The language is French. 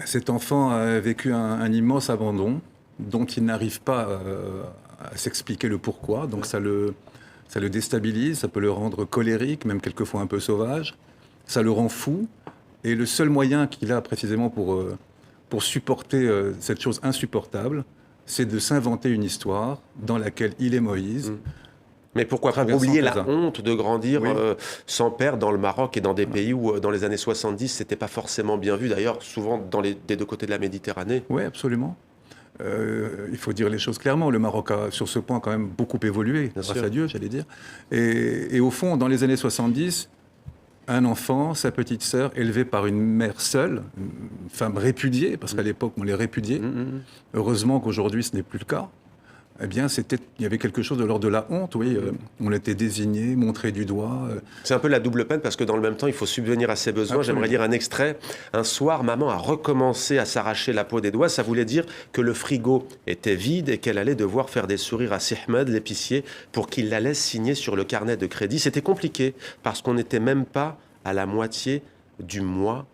Cet enfant a vécu un immense abandon dont il n'arrive pas à s'expliquer le pourquoi. Donc ça le déstabilise, ça peut le rendre colérique, même quelquefois un peu sauvage. Ça le rend fou. Et le seul moyen qu'il a précisément pour supporter cette chose insupportable, c'est de s'inventer une histoire dans laquelle il est Moïse. Mais pourquoi? Pour Traversant oublier Gaza. la honte de grandir Oui. sans père dans le Maroc et dans des pays où, dans les années 70, c'était pas forcément bien vu. D'ailleurs, souvent des deux côtés de la Méditerranée. Oui, absolument. Il faut dire les choses clairement. Le Maroc a, sur ce point, quand même beaucoup évolué, Bien grâce sûr. à Dieu, j'allais dire. Et au fond, dans les années 70, un enfant, sa petite sœur, élevée par une mère seule, une femme répudiée, parce qu'à l'époque, on les répudiait. Heureusement qu'aujourd'hui, ce n'est plus le cas. Eh bien, il y avait quelque chose de l'ordre de la honte, oui. On était désigné, montré du doigt. C'est un peu la double peine parce que dans le même temps, il faut subvenir à ses besoins. Absolument. J'aimerais lire un extrait. Un soir, maman a recommencé à s'arracher la peau des doigts. Ça voulait dire que le frigo était vide et qu'elle allait devoir faire des sourires à Sihmed, l'épicier, pour qu'il la laisse signer sur le carnet de crédit. C'était compliqué parce qu'on n'était même pas à la moitié du mois